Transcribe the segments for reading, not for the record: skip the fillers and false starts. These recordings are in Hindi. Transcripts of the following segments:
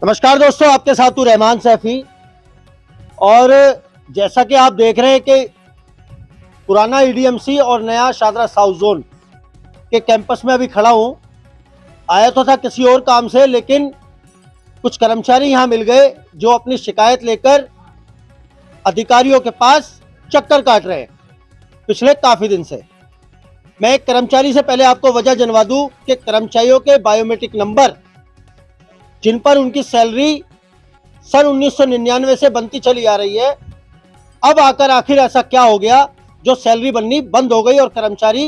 नमस्कार दोस्तों, आपके साथ हूं रहमान सैफी। और जैसा कि आप देख रहे हैं कि पुराना ईडीएमसी और नया शादरा साउथ जोन के कैंपस में अभी खड़ा हूं। आया तो था किसी और काम से, लेकिन कुछ कर्मचारी यहां मिल गए जो अपनी शिकायत लेकर अधिकारियों के पास चक्कर काट रहे हैं पिछले काफ़ी दिन से। मैं एक कर्मचारी से पहले आपको वजह जनवा दूं कि कर्मचारियों के बायोमेट्रिक नंबर जिन पर उनकी सैलरी सन 1999 से बनती चली आ रही है, अब आकर आखिर ऐसा क्या हो गया जो सैलरी बननी बंद हो गई और कर्मचारी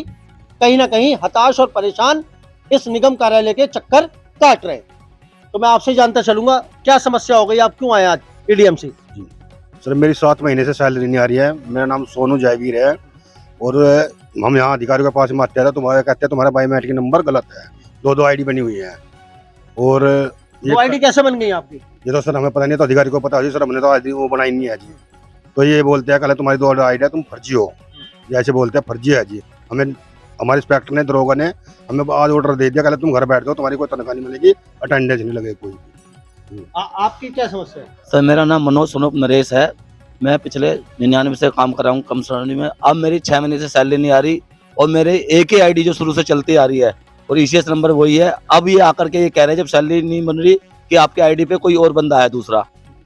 कहीं ना कहीं हताश और परेशान इस निगम कार्यालय के चक्कर काट रहे हैं। तो मैं आपसे जानता चलूंगा क्या समस्या हो गई, आप क्यों आए आज ईडीएमसी? सर, मेरी 7 महीने से सैलरी नहीं आ रही है। मेरा नाम सोनू जयवीर है और हम यहाँ अधिकारियों के पास में आते हैं, तुम्हारे कहते हैं तुम्हारा बायोमेट्रिक नंबर गलत है। दो आईडी बनी हुई है और वो आईडी कैसे बन गई आपकी? ये तो सर हमें पता नहीं, तो अधिकारी को पता है जी। सर, हमने तो आईडी वो बनाई नहीं है जी। तो ये बोलते हैं कल तुम्हारी 2 आईडी है, तुम फर्जी हो, ऐसे बोलते हैं फर्जी है जी। हमें हमारे इंस्पेक्टर ने, दरोगा ने हमें आज ऑर्डर दे दिया, कल तुम घर बैठ जाओ, तुम्हारी कोई तनख्वाह नहीं मिलेगी, अटेंडेंस नहीं लगेगी कोई। आपकी क्या समस्या है? सर, मेरा नाम मनोज स्वरूप नरेश है। मैं पिछले 99 से काम कर रहा हूँ कम श्रेणी में। अब मेरी 6 महीने से सैलरी नहीं आ रही और मेरे एक ही आईडी जो शुरू से चलती आ रही है और ईसीएस नंबर वही है। अब ये आकर के ये कह रहे हैं जब सैलरी नहीं बन रही कि आपके आईडी पे कोई और बंदा है दूसरा,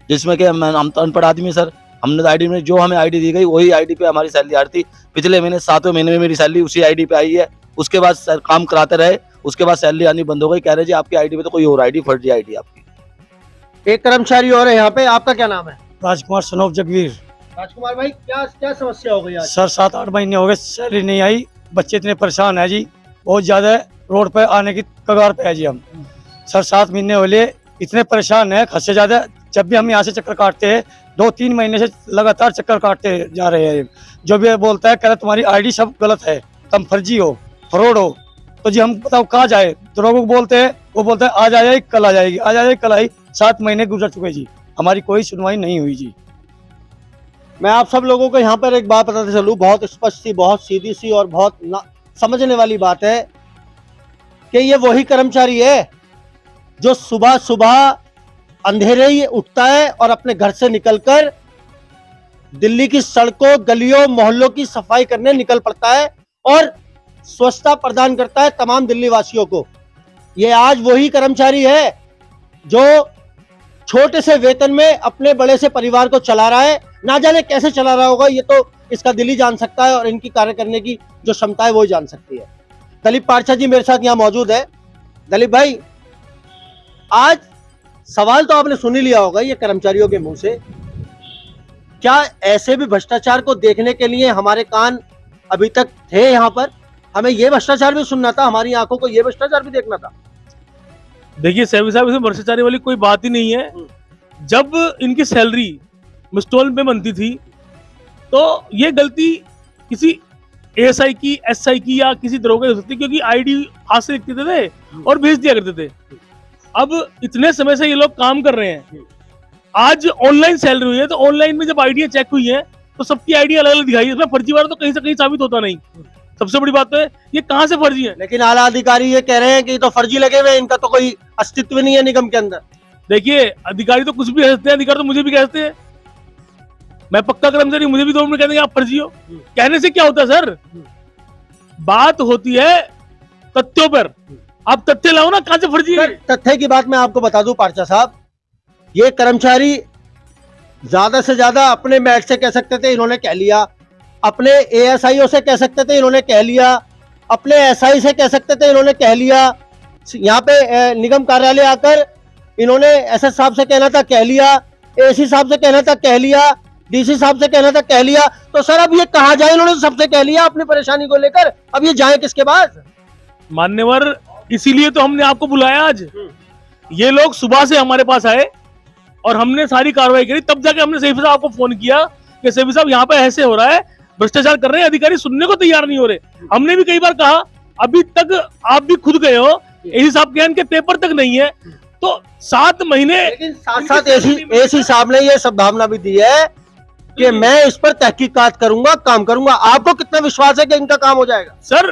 जिसमें कि हम तो अनपढ़ आदमी सर। हमने तो आईडी में जो हमें आईडी दी गई वही आईडी पे हमारी सैलरी आ रही थी। पिछले महीने 7वें महीने में मेरी सैलरी उसी आईडी पे आई है। उसके बाद सर काम कराते रहे, उसके बाद सैलरी आनी बंद हो गई। कह रहे जी आपकी आईडी पे तो कोई और आईडी, फर्जी आईडी आपकी। एक कर्मचारी और है यहाँ पे, आपका क्या नाम है? राजकुमार सनोफ जगवीर। राजकुमार भाई, क्या समस्या हो गई आज? सर 7-8 महीने हो गए, सैलरी नहीं आई। बच्चे इतने परेशान है जी, बहुत ज्यादा रोड पे आने की कगार पे है जी हम। सर 7 महीने हो लिए, इतने परेशान है हद से ज्यादा। जब भी हम यहाँ से चक्कर काटते हैं, 2-3 महीने से लगातार चक्कर काटते जा रहे हैं। जो भी बोलता है कह रहा तुम्हारी आईडी सब गलत है, तुम फर्जी हो, फ्रॉड हो। तो जी हम बताओ कहाँ जाए? दरोगा को बोलते हैं, वो बोलता है आज आ जाएगी, कल आ जाएगी, आज आ जाएगी, कल आई। 7 महीने गुजर चुके जी, हमारी कोई सुनवाई नहीं हुई जी। मैं आप सब लोगों को यहाँ पर एक बात बताते चलूँ, बहुत स्पष्ट सी, बहुत सीधी सी और बहुत समझने वाली बात है कि ये वही कर्मचारी है जो सुबह सुबह अंधेरे ही उठता है और अपने घर से निकलकर दिल्ली की सड़कों, गलियों, मोहल्लों की सफाई करने निकल पड़ता है और स्वच्छता प्रदान करता है तमाम दिल्ली वासियों को। ये आज वही कर्मचारी है जो छोटे से वेतन में अपने बड़े से परिवार को चला रहा है। ना जाने कैसे चला रहा होगा, ये तो इसका दिल ही जान सकता है और इनकी कार्य करने की जो क्षमता है वो ही जान सकती है। दलीप पारछा जी मेरे साथ यहाँ मौजूद है। दलीप भाई, आज सवाल तो आपने सुन ही लिया होगा ये कर्मचारियों के मुंह से। क्या ऐसे भी भ्रष्टाचार को देखने के लिए हमारे कान अभी तक थे यहाँ पर? हमें ये भ्रष्टाचार भी सुनना था, हमारी आंखों को ये भ्रष्टाचार भी देखना था। देखिए सैफी साहब, इसमें भ्रष्टाचारी वाली कोई बात ही नहीं है। जब इनकी सैलरी मिस्टोल पे बनती थी तो ये गलती किसी एएसआई की, एसआई की या किसी दरोगा की हो सकती, क्योंकि आईडी हाथ से लिखते थे और भेज दिया करते थे। अब इतने समय से ये लोग काम कर रहे हैं, आज ऑनलाइन सैलरी हुई है तो ऑनलाइन में जब आईडियां चेक हुई है तो सबकी आईडी अलग अलग दिखाई है। इसमें फर्जीवाड़ा तो कहीं से कहीं साबित होता नहीं। सबसे बड़ी बात तो है ये कहाँ से फर्जी है। लेकिन आला अधिकारी ये कह रहे हैं कि तो फर्जी लगे हुए, इनका तो कोई अस्तित्व नहीं है निगम के अंदर। देखिए, अधिकारी तो कुछ भी कहते हैं, अधिकारी तो मुझे भी कहते हैं। मैं पक्का कर्मचारी, मुझे भी 2 मिनट कहते हैं आप फर्जी हो। कहने से क्या होता है सर? बात होती है तथ्यों पर। आप तथ्य लाओ ना, कहां से फर्जी है? तथ्य की बात मैं आपको बता दूं पारछा साहब, ये कर्मचारी ज्यादा से ज्यादा अपने मैट से कह सकते थे, इन्होंने कह लिया। अपने एएसआईओ से कह सकते थे, इन्होंने कह लिया। अपने एसआई से कह सकते थे, इन्होंने कह लिया। यहाँ पे निगम कार्यालय आकर इन्होंने एसएस साहब से कहना था, कह लिया। एसी साहब से कहना था, कह लिया। डीसी साहब से कहना था, कह लिया। तो सर अब ये कहाँ जाए? इन्होंने सबसे कह लिया अपनी परेशानी को लेकर, अब ये जाए किसके पास? मान्यवर, इसीलिए तो हमने आपको बुलाया आज। ये लोग सुबह से हमारे पास आए और हमने सारी कार्रवाई करी, तब जाके हमने सैफी साहब को फोन किया कि सैफी साहब यहाँ पे ऐसे हो रहा है, भ्रष्टाचार कर रहे हैं। अधिकारी सुनने को तैयार नहीं हो रहे। हमने भी कई बार कहा, अभी तक आप भी खुद गए हो, एसी साहब के इनके पेपर तक नहीं है। तो 7 महीने, लेकिन साथ साथ एसी साहब ने ये संभावना भी दी है कि मैं इस पर तहकीकात करूंगा, काम करूंगा। आपको कितना विश्वास है कि इनका काम हो जाएगा? सर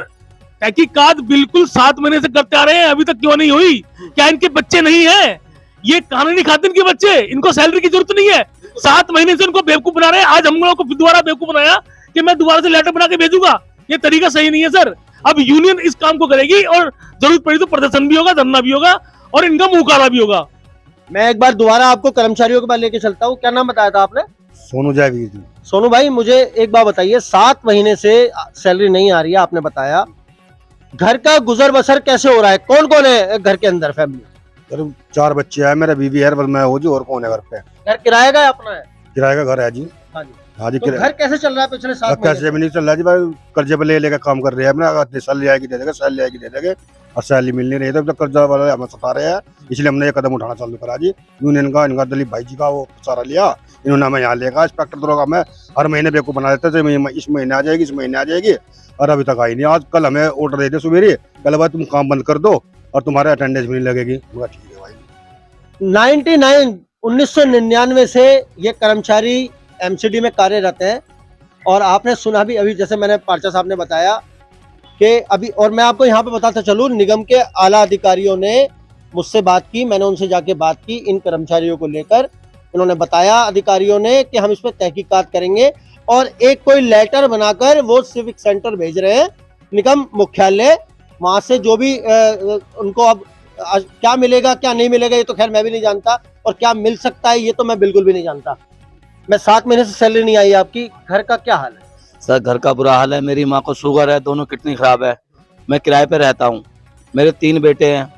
तहकीकात बिल्कुल 7 महीने से करते आ रहे हैं, अभी तक क्यों नहीं हुई? क्या इनके बच्चे नहीं हैं? ये कानूनी खातिन के बच्चे, इनको सैलरी की जरूरत नहीं है। 7 महीने से उनको बेवकूफ बना रहे हैं। आज हम लोगों को दोबारा बेवकूफ बनाया कि मैं दोबारा से लेटर बना के भेजूंगा। ये तरीका सही नहीं है सर। अब यूनियन इस काम को करेगी और जरूरत पड़ी तो प्रदर्शन भी होगा, धरना भी होगा और इनका मुंह काला भी होगा। मैं एक बार दोबारा आपको कर्मचारियों के पास लेके चलता हूँ। क्या नाम बताया था आपने? सोनू जागीर जी। सोनू भाई, मुझे एक बात बताइए, 7 महीने से सैलरी नहीं आ रही है, आपने बताया। घर का गुजर बसर कैसे हो रहा है? कौन कौन है घर के अंदर फैमिली? सर 4 बच्चे हैं, मेरा बीवी है, बस मैं हूँ जी, और कौन है घर पे? घर किराए का है अपना है? किराए का घर है जी। हाँ जी। हाँ जी। तो घर कैसे चल रहा है पिछले 7 महीने कैसे भी नहीं चल रहा जी भाई, कर्जे पे ले लेकर काम कर रहे हैं अपना। सैलरी आएगी दे देंगे, सैलरी आएगी दे देंगे, और सैलरी मिल नहीं रही है तो कर्जा वाले हमें सता रहे हैं। इसलिए हमने ये कदम उठाना चालू करा जी। यूनियन का, इनका दिलीप भाई जी का वो सारा लिया, इन्होंने हमें यहाँ लेगा। इंस्पेक्टर दरोगा में हर महीने बेवकूफ बना देते थे, इस महीने आ जाएगी, इस महीने आ जाएगी, और अभी तक आई नहीं। आज कल हमें ऑर्डर दे दिया सुबह, कल भाई तुम काम बंद कर दो और तुम्हारे अटेंडेंस भी नहीं लगेगी। ठीक है भाई। 1999 से ये कर्मचारी एमसीडी में कार्यरत हैं, और आपने सुना भी अभी, जैसे मैंने पार्चा साहब ने बताया कि अभी, और मैं आपको यहाँ पे बताता चलूँ, निगम के आला अधिकारियों ने मुझसे बात की, मैंने उनसे जाके बात की इन कर्मचारियों को लेकर। उन्होंने बताया अधिकारियों ने कि हम इस पर तहकीकात करेंगे, और एक कोई लेटर बनाकर वो सिविक सेंटर भेज रहे हैं, निगम मुख्यालय। वहां से जो भी उनको अब क्या मिलेगा क्या नहीं मिलेगा ये तो खैर मैं भी नहीं जानता, और क्या मिल सकता है ये तो मैं बिल्कुल भी नहीं जानता। मैं 7 महीने से सैलरी नहीं आई आपकी। घर का क्या हाल है? सर घर का बुरा हाल है। मेरी माँ को शुगर है, दोनों किडनी खराब है। मैं किराए पे रहता हूँ। मेरे 3 बेटे हैं।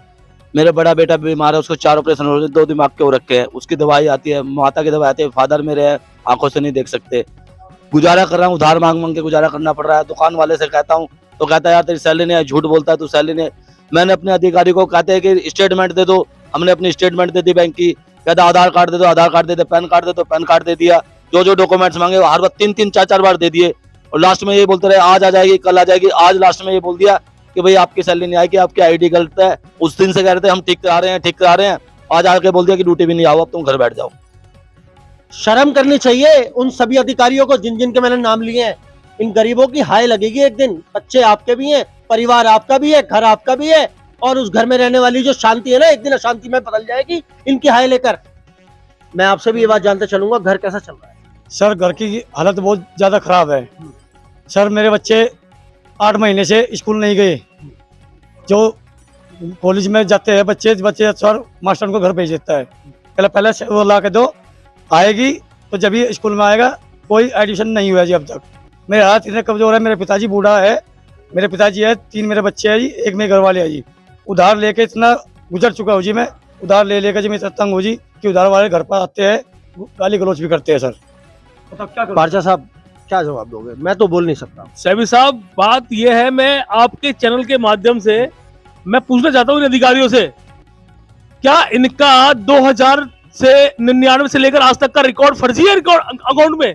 मेरा बड़ा बेटा बीमार है, उसको 4 ऑपरेशन हो रहे, 2 दिमाग के हो रखे हैं। उसकी दवाई आती है, माता की दवाई आती है। फादर मेरे हैं, आंखों से नहीं देख सकते। गुजारा कर रहा हूँ, उधार मांग मांग के गुजारा करना पड़ रहा है। दुकान वाले से कहता हूँ तो कहता है यार तेरी सैलरी नहीं है। झूठ बोलता है, तू सैलरी नहीं है। मैंने अपने अधिकारी को कहते हैं कि स्टेटमेंट दे दो, हमने अपनी स्टेटमेंट दे दी बैंक की। कहता आधार कार्ड दे दो, आधार कार्ड दे दे, पैन कार्ड दे दो, पैन कार्ड दे दिया। जो डॉक्यूमेंट्स मांगे हर बार 3-3, 4-4 बार दे दिए, और लास्ट में ये बोलते रहे आज आ जाएगी, कल आ जाएगी। आज लास्ट में ये बोल दिया कि भाई आपकी सैलरी नहीं आएगी, आपकी आईडी गलत है। उस दिन से कह रहे थे हम ठीक करा रहे हैं, ठीक करा रहे हैं। आज आके बोल दिया कि ड्यूटी भी नहीं आओ, अब तुम घर बैठ जाओ। शर्म करनी चाहिए उन सभी अधिकारियों को जिन जिन के मैंने नाम लिए हैं। इन गरीबों की हाय लगेगी एक दिन। बच्चे आपके भी हैं, परिवार आपका भी है, घर आपका भी है, और उस घर में रहने वाली जो शांति है ना, एक दिन अशांति में बदल जाएगी इनकी हाय लेकर। मैं आपसे भी ये बात जानते चलूंगा, घर कैसा चल रहा है? सर घर की हालत बहुत ज़्यादा ख़राब है। सर मेरे बच्चे 8 महीने से स्कूल नहीं गए। जो कॉलेज में जाते हैं बच्चे सर मास्टर को घर भेज देता है, पहले वो ला के दो, आएगी तो जब ये स्कूल में आएगा। कोई एडमिशन नहीं हुआ जी अब तक। मेरे हाथ इतने कमज़ोर है, मेरे पिताजी बूढ़ा है, मेरे पिताजी है, 3 मेरे बच्चे हैं जी, एक मेरे घर वाले है जी। उधार लेके इतना गुजर चुका हूँ जी मैं, उधार ले लेकर जी मैं इतना तंग हूँ जी कि उधार वाले घर पर आते हैं, गाली गलौज भी करते हैं सर। मतलब क्या करूं? पार्चा साहब क्या जवाब दोगे? मैं तो बोल नहीं सकता। सैफी साहब बात यह है, मैं आपके चैनल के माध्यम से मैं पूछना चाहता हूँ इन अधिकारियों से, क्या इनका 2099 से लेकर आज तक का रिकॉर्ड फर्जी है? रिकॉर्ड अकाउंट में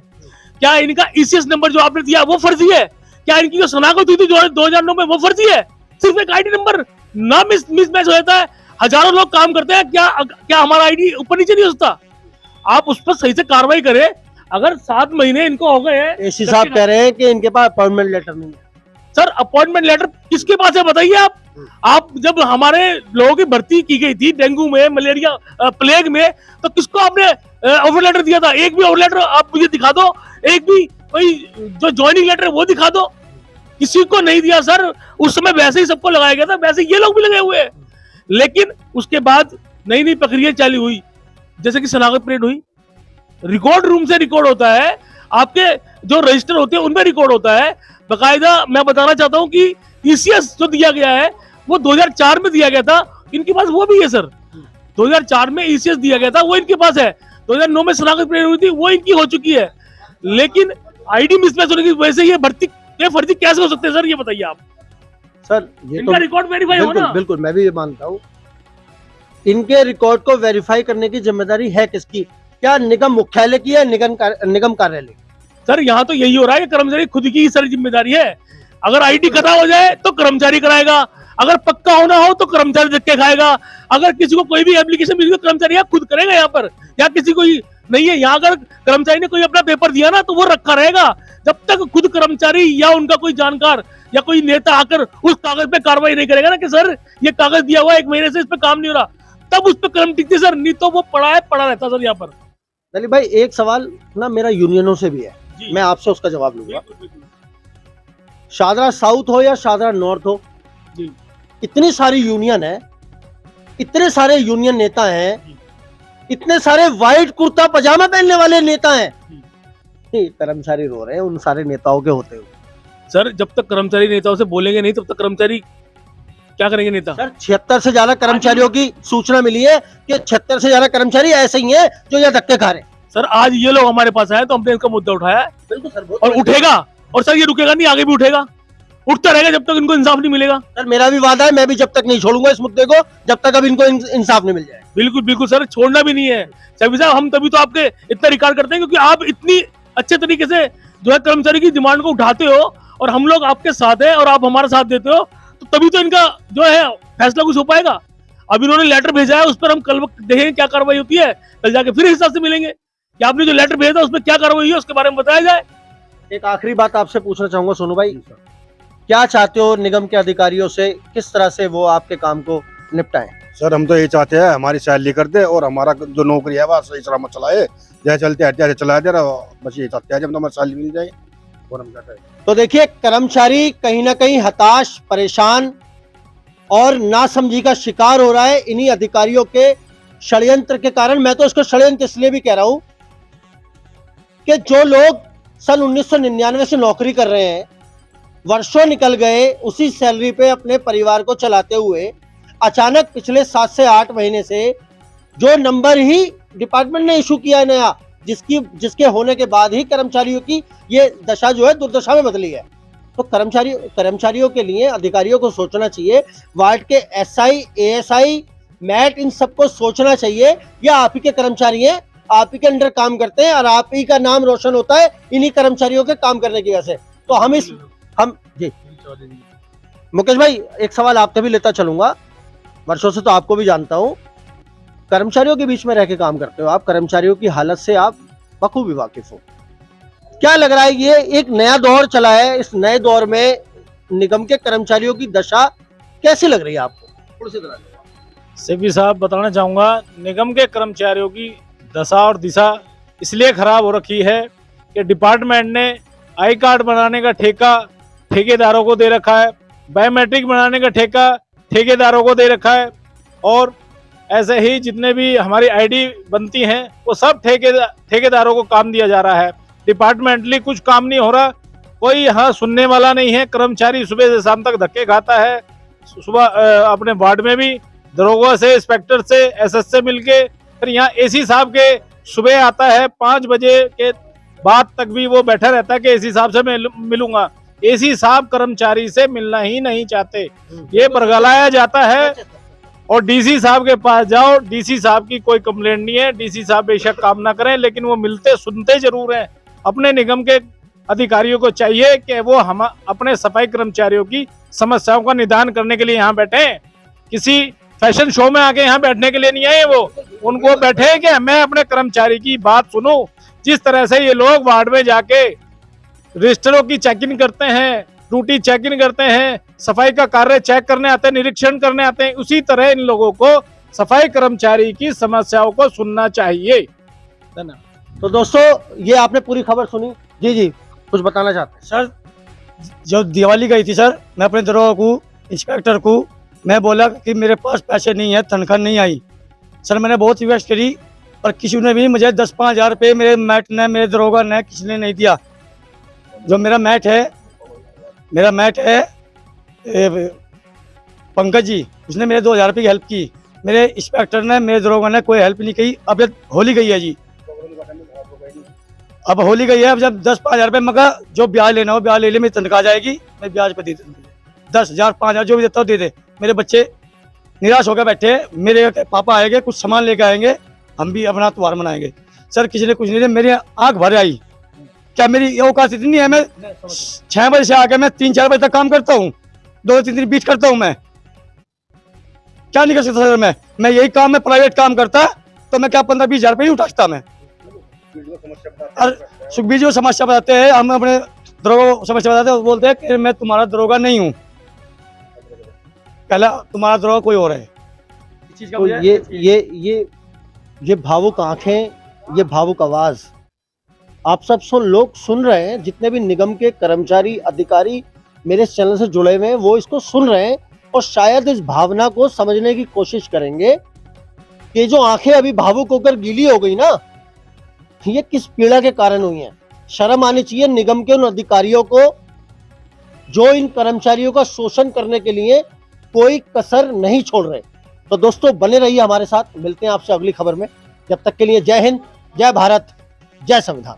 क्या इनका ईसीएस नंबर जो आपने दिया वो फर्जी है? क्या इनकी जो शनाख्त हुई थी 2009 में वो फर्जी है? सिर्फ एक आईडी नंबर ना मिसमैच हो जाता है। हजारों लोग काम करते हैं, क्या हमारा आईडी ऊपर नीचे नहीं होता? आप उस पर सही से कार्रवाई करें। अगर 7 महीने इनको हो गए हैं, एसी साहब कह रहे हैं कि इनके पास अपॉइंटमेंट लेटर नहीं है। सर अपॉइंटमेंट लेटर किसके पास है बताइए आप जब हमारे लोगों की भर्ती की गई थी डेंगू में, मलेरिया, प्लेग में, तो किसको आपने ऑफर लेटर दिया था? एक भी ऑफर लेटर आप मुझे दिखा दो, एक भी कोई जो ज्वाइनिंग लेटर है वो दिखा दो। किसी को नहीं दिया सर। उस समय वैसे ही सबको लगाया गया था, वैसे ये लोग भी लगे हुए हैं। लेकिन उसके बाद नई नई प्रक्रिया चालू हुई, जैसे कि शनाख्त परेड हुई, रिकॉर्ड रूम से रिकॉर्ड होता है, आपके जो रजिस्टर होते हैं उनमें रिकॉर्ड होता है बकायदा। मैं बताना चाहता हूं कि ईसीएस जो दिया गया है वो 2004 में दिया गया था, इनके पास वो भी है सर। 2004 में ईसीएस दिया गया था, वो इनके पास है। 2009 में शनाख्त परेड हुई थी, वो इनकी हो चुकी है। लेकिन आईडी मिसमैच होने की वजह से ये भर्ती ये फर्जी कैसे हो सकते हैं सर, ये बताइए आप। सर ये इनका रिकॉर्ड वेरीफाई हो ना? बिल्कुल मैं भी ये मानता हूँ। इनके रिकॉर्ड को वेरीफाई करने की जिम्मेदारी है किसकी? क्या निगम मुख्यालय की है, निगम कार्यालय? सर यहाँ तो यही हो रहा है कि कर्मचारी खुद की ही सारी जिम्मेदारी है। अगर आईडी खत्म हो जाए तो कर्मचारी कराएगा, अगर पक्का होना हो तो कर्मचारी धक्के खाएगा। अगर किसी को कोई भी एप्लीकेशन मिली तो कर्मचारी यहाँ खुद करेगा। यहाँ पर या किसी को नहीं है, यहाँ अगर कर्मचारी ने कोई अपना पेपर दिया ना तो वो रखा रहेगा जब तक खुद कर्मचारी या उनका कोई जानकार या कोई नेता आकर उस कागज पे कार्रवाई नहीं करेगा ना कि सर ये कागज दिया हुआ 1 महीने से इस पे काम नहीं हो रहा। तब उस पर कलम टिकती सर, नहीं तो वो पड़ा है पड़ा रहता सर यहाँ पर। दलीप भाई एक सवाल ना मेरा यूनियनों से भी है, जी। मैं आपसे उसका जवाब लूंगा। बिल्कुल, बिल्कुल। शादरा साउथ हो या शादरा नॉर्थ हो, जी। इतनी सारी यूनियन है, इतने सारे यूनियन नेता हैं, जी। इतने सारे व्हाइट कुर्ता पजामा पहनने वाले नेता हैं, जी। ये कर्मचारी रो रहे हैं उन सारे नेताओं के होते हुए। सर जब तक कर्मचारी नेताओं से बोलेंगे नहीं तब तक कर्मचारी क्या करेंगे नेता? सर 76 से ज्यादा कर्मचारियों की सूचना मिली है कि 76 से ज्यादा कर्मचारी ऐसे ही हैं जो यहाँ धक्के खा रहे हैं। सर आज ये लोग हमारे पास आए तो हमने इसका मुद्दा उठाया है बिल्कुल सर, और उठेगा, और सर ये रुकेगा नहीं, आगे भी उठेगा, उठता रहेगा जब तक इनको इंसाफ नहीं मिलेगा। सर मेरा भी वादा है, मैं भी जब तक नहीं छोड़ूंगा इस मुद्दे को जब तक अब इनको इंसाफ नहीं मिल जाए। बिल्कुल बिल्कुल सर, छोड़ना भी नहीं है। सभी साहब हम तभी तो आपके इतना रिकॉर्ड करते हैं क्योंकि आप इतनी अच्छे तरीके से जो है कर्मचारी की डिमांड को उठाते हो और हम लोग आपके साथ हैं और आप हमारा साथ देते हो, तो तभी तो इनका जो है फैसला कुछ हो पाएगा। अब इन्होंने लेटर भेजा है, उस पर हम कल देखेंगे क्या कार्रवाई होती है, कल जाके फिर हिसाब से मिलेंगे कि आपने जो लेटर भेजा उसमें क्या कार्रवाई हुई है उसके बारे में बताया जाए। एक आखिरी बात आपसे पूछना चाहूंगा सोनू भाई, क्या चाहते हो निगम के अधिकारियों से, किस तरह से वो आपके काम को निपटाएं? सर हम तो ये चाहते हैं हमारी सैलरी कर दे और हमारा जो नौकरी है वह सही सलामत चलाए, जैसे चलते हैं जैसे चला दे रहा, बस ये चाहते हैं जब हमारी सैलरी मिल जाए और हम जाते हैं। तो देखिए कर्मचारी कहीं ना कहीं हताश, परेशान और नासमझी का शिकार हो रहा है इन्हीं अधिकारियों के षड्यंत्र के कारण। मैं तो इसको षड्यंत्र इसलिए भी कह रहा हूं कि जो लोग सन 1999 से नौकरी कर रहे हैं, वर्षों निकल गए उसी सैलरी पे अपने परिवार को चलाते हुए, अचानक पिछले 7 से 8 महीने से जो नंबर ही डिपार्टमेंट ने इशू किया नया, जिसके होने के बाद ही कर्मचारियों की ये दशा जो है दुर्दशा में बदली है। तो कर्मचारियों के लिए अधिकारियों को सोचना चाहिए, वार्ड के एसआई, एएसआई, मैट, इन सबको सोचना चाहिए। या आप ही के कर्मचारी हैं, आप ही के अंडर काम करते हैं और आप ही का नाम रोशन होता है इन्हीं कर्मचारियों के काम करने की वजह से। तो हम जी मुकेश भाई एक सवाल आपसे भी लेता चलूंगा, वर्षों से तो आपको भी जानता हूं, कर्मचारियों के बीच में रह के काम करते हो आप, कर्मचारियों की हालत से आप बखूबी वाकिफ हो। क्या लग रहा है ये एक नया दौर चला है, इस नए दौर में निगम के कर्मचारियों की दशा कैसी लग रही है आपको? सीपी साहब बताना चाहूँगा, निगम के कर्मचारियों की दशा और दिशा इसलिए खराब हो रखी है कि डिपार्टमेंट ने आई कार्ड बनाने का ठेका ठेकेदारों को दे रखा है, बायोमेट्रिक बनाने का ठेका ठेकेदारों को दे रखा है, और ऐसे ही जितने भी हमारी आईडी बनती हैं वो सब ठेकेदारों को काम दिया जा रहा है। डिपार्टमेंटली कुछ काम नहीं हो रहा, कोई यहाँ सुनने वाला नहीं है। कर्मचारी सुबह से शाम तक धक्के खाता है, सुबह अपने वार्ड में भी दरोगा से, इंस्पेक्टर से, एसएस से मिलके, फिर यहाँ एसी साहब के सुबह आता है 5 बजे के बाद तक भी वो बैठा रहता है कि एसी साहब से मैं मिलूंगा। एसी साहब कर्मचारी से मिलना ही नहीं चाहते, ये बरगलाया जाता है। और डीसी साहब के पास जाओ, डीसी साहब की कोई कंप्लेंट नहीं है, डीसी साहब बेशक काम ना करें लेकिन वो मिलते सुनते जरूर हैं। अपने निगम के अधिकारियों को चाहिए कि वो हम अपने सफाई कर्मचारियों की समस्याओं का निदान करने के लिए यहाँ बैठे, किसी फैशन शो में आके यहाँ बैठने के लिए नहीं आए। वो उनको बैठे कि मैं अपने कर्मचारी की बात सुनूं। जिस तरह से ये लोग वार्ड में जाके रजिस्टरों की चेक इन करते हैं, ड्यूटी चेक इन करते हैं, सफाई का कार्य चेक करने आते हैं, निरीक्षण करने आते हैं, उसी तरह इन लोगों को सफाई कर्मचारी की समस्याओं को सुनना चाहिए। धन्यवाद। तो दोस्तों ये आपने पूरी खबर सुनी। जी जी कुछ बताना चाहते हैं? सर जब दिवाली गई थी सर, मैं अपने दरोगा को, इंस्पेक्टर को मैं बोला कि मेरे पास पैसे नहीं है, तनख्वाह नहीं आई। सर मैंने बहुत रिक्वेस्ट करी पर किसी ने भी मुझे 10-5 हज़ार रुपये मेरे मैट ने, मेरे दरोगा ने, किसी ने नहीं दिया। जो मेरा मैट है पंकज जी, उसने मेरे 2,000 रुपये की हेल्प की। मेरे इंस्पेक्टर ने, मेरे दरोगा ने कोई हेल्प नहीं की। अब होली गई है जी, अब होली गई है, अब जब 10-5 हज़ार रुपये मगा जो ब्याज लेना हो ब्याज ले ले, मेरी तनख्वाह जाएगी, मैं ब्याज पे दे दूँगी। 10,000 5,000 जो भी देता हो दे दे। मेरे बच्चे निराश होकर बैठे, मेरे पापा आएंगे, कुछ सामान लेकर आएंगे, हम भी अपना त्योहार मनाएंगे। सर किसी ने कुछ नहीं दिया, मेरी आंख भर आई। क्या मेरी ये औकात इतनी है? मैं 6 बजे से आके मैं 3-4 बजे तक काम करता हूँ, 2-3 दिन बीच करता हूँ। मैं क्या नहीं कर सकता सर? मैं यही काम, मैं प्राइवेट काम करता तो मैं क्या 15-20 हज़ार रुपये ही उठाता मैं। और सुखबीर जी समस्या बताते हैं, हम अपने दरोगा को समस्या बताते हैं, वो बोलते हैं कि मैं तुम्हारा दरोगा नहीं हूँ, पहला तुम्हारा दरोगा कोई और है। चीज का तो ये भावुक आंखें, ये भावुक आवाज आप सब लोग सुन रहे हैं, जितने भी निगम के कर्मचारी अधिकारी मेरे चैनल से जुड़े हुए हैं वो इसको सुन रहे हैं और शायद इस भावना को समझने की कोशिश करेंगे कि जो आंखें अभी भावुक होकर गीली हो गई ना, ये किस पीड़ा के कारण हुई हैं। शर्म आनी चाहिए निगम के उन अधिकारियों को जो इन कर्मचारियों का शोषण करने के लिए कोई कसर नहीं छोड़ रहे। तो दोस्तों बने रहिए हमारे साथ, मिलते हैं आपसे अगली खबर में। जब तक के लिए जय हिंद, जय भारत, जय संविधान।